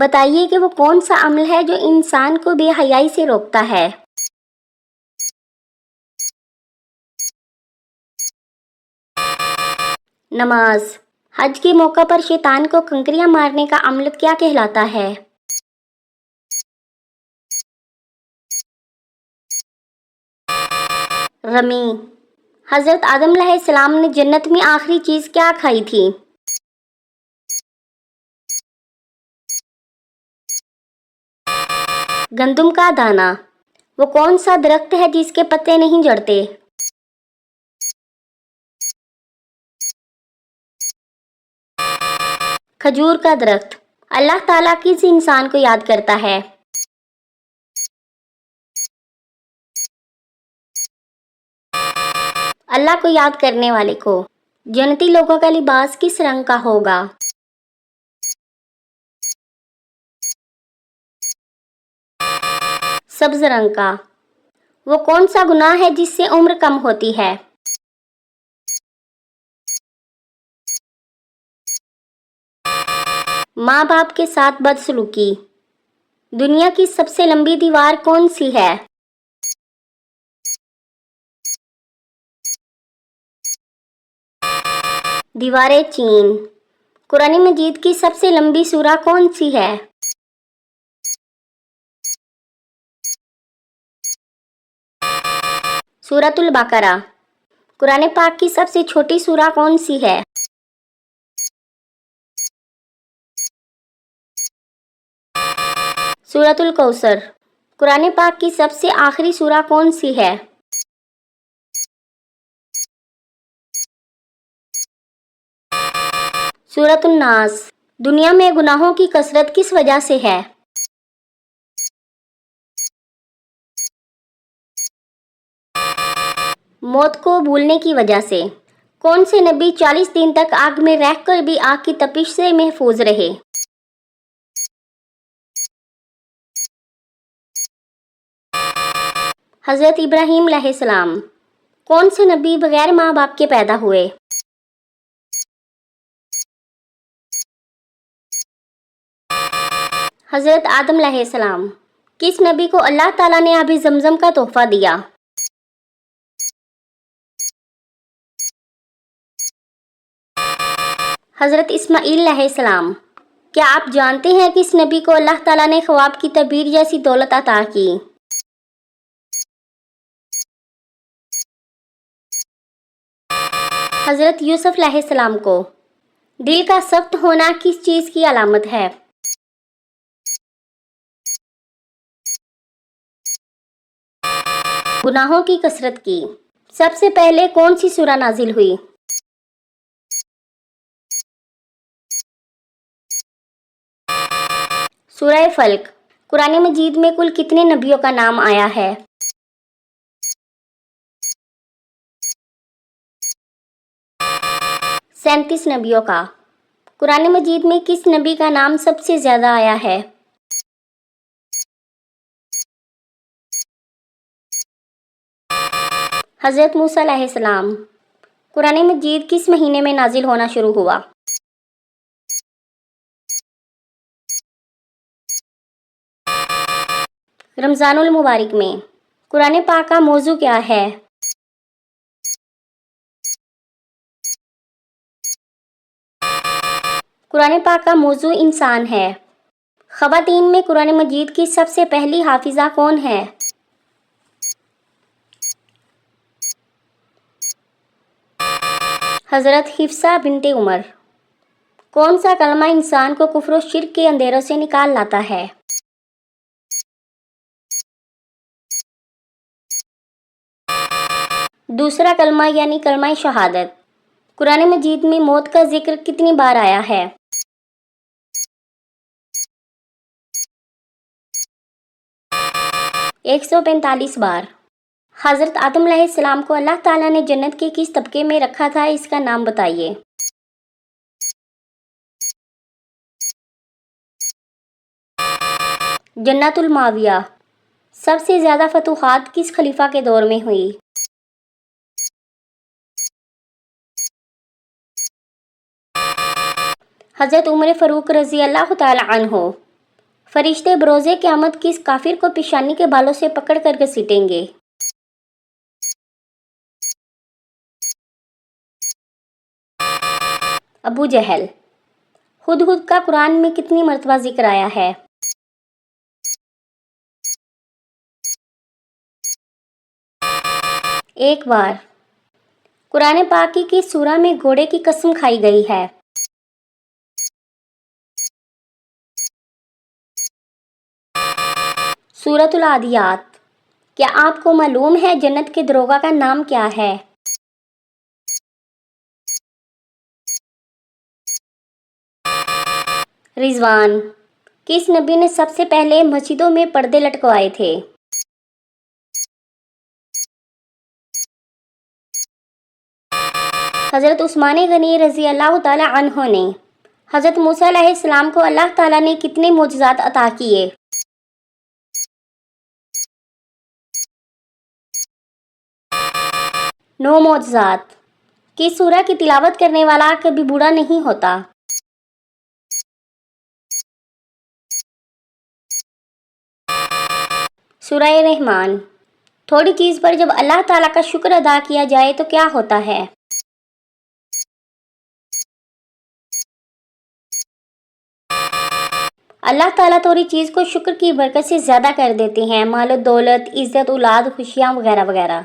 بتائیے کہ وہ کون سا عمل ہے جو انسان کو بے حیائی سے روکتا ہے؟ نماز۔ حج کے موقع پر شیطان کو کنکریاں مارنے کا عمل کیا کہلاتا ہے؟ رمی۔ حضرت آدم علیہ السلام نے جنت میں آخری چیز کیا کھائی تھی؟ گندم کا دانہ۔ وہ کون سا درخت ہے جس کے پتے نہیں جھڑتے؟ کھجور کا درخت۔ اللہ تعالیٰ کس انسان کو یاد کرتا ہے؟ اللہ کو یاد کرنے والے کو۔ جنتی لوگوں کا لباس کس رنگ کا ہوگا؟ سبز رنگ کا۔ وہ کون سا گناہ ہے جس سے عمر کم ہوتی ہے؟ ماں باپ کے ساتھ بدسلوکی۔ دنیا کی سب سے لمبی دیوار کون سی ہے؟ دیوار چین۔ قرآن مجید کی سب سے لمبی سورہ کون سی ہے؟ سورۃ البقرہ۔ قرآن پاک کی سب سے چھوٹی سورہ کون سی ہے؟ سورۃ الکوثر۔ قرآن پاک کی سب سے آخری سورہ کون سی ہے؟ سورۃ الناس۔ دنیا میں گناہوں کی کثرت کس وجہ سے ہے؟ موت کو بھولنے کی وجہ سے۔ کون سے نبی 40 دن تک آگ میں رہ کر بھی آگ کی تپش سے محفوظ رہے؟ حضرت ابراہیم علیہ السلام۔ کون سے نبی بغیر ماں باپ کے پیدا ہوئے؟ حضرت آدم علیہ السلام۔ کس نبی کو اللہ تعالیٰ نے آب زمزم کا تحفہ دیا؟ حضرت اسماعیل علیہ السلام۔ کیا آپ جانتے ہیں کہ اس نبی کو اللہ تعالیٰ نے خواب کی تعبیر جیسی دولت عطا کی؟ حضرت یوسف علیہ السلام کو۔ دل کا سخت ہونا کس چیز کی علامت ہے؟ گناہوں کی کثرت کی۔ سب سے پہلے کون سی سورہ نازل ہوئی؟ سورہ فلق۔ قرآن مجید میں کل کتنے نبیوں کا نام آیا ہے؟ سینتیس نبیوں کا۔ قرآن مجید میں کس نبی کا نام سب سے زیادہ آیا ہے؟ حضرت موسیٰ علیہ السلام۔ قرآن مجید کس مہینے میں نازل ہونا شروع ہوا؟ رمضان المبارک میں۔ قرآن پاک کا موضوع کیا ہے؟ قرآن پاک کا موضوع انسان ہے۔ خواتین میں قرآن مجید کی سب سے پہلی حافظہ کون ہے؟ حضرت حفصہ بنت عمر۔ کون سا کلمہ انسان کو کفر و شرک کے اندھیروں سے نکال لاتا ہے؟ دوسرا کلمہ یعنی کلمہ شہادت۔ قرآن مجید میں موت کا ذکر کتنی بار آیا ہے؟ 145 بار۔ حضرت آدم علیہ السلام کو اللہ تعالیٰ نے جنت کے کس طبقے میں رکھا تھا، اس کا نام بتائیے۔ جنت الماویہ۔ سب سے زیادہ فتوحات کس خلیفہ کے دور میں ہوئی؟ حضرت عمر فاروق رضی اللہ تعالی عنہ۔ فرشتے بروز قیامت کس کافر کو پیشانی کے بالوں سے پکڑ کر گھسیٹیں گے؟ ابو جہل۔ ہدہد کا قرآن میں کتنی مرتبہ ذکر آیا ہے؟ 1 بار۔ قرآن پاک کی کس سورہ میں گھوڑے کی قسم کھائی گئی ہے؟ سورۃ العادیات۔ کیا آپ کو معلوم ہے جنت کے دروغہ کا نام کیا ہے؟ رضوان۔ کس نبی نے سب سے پہلے مسجدوں میں پردے لٹکوائے تھے؟ حضرت عثمان غنی رضی اللہ تعالی عنہ نے۔ حضرت موسیٰ علیہ السلام کو اللہ تعالیٰ نے کتنے معجزات عطا کیے؟ 9 معجزات۔ کس سورہ کی تلاوت کرنے والا کبھی بوڑھا نہیں ہوتا؟ سورہ رحمان۔ تھوڑی چیز پر جب اللہ تعالیٰ کا شکر ادا کیا جائے تو کیا ہوتا ہے؟ اللہ تعالیٰ تھوڑی چیز کو شکر کی برکت سے زیادہ کر دیتے ہیں، مال و دولت، عزت، اولاد، خوشیاں وغیرہ وغیرہ۔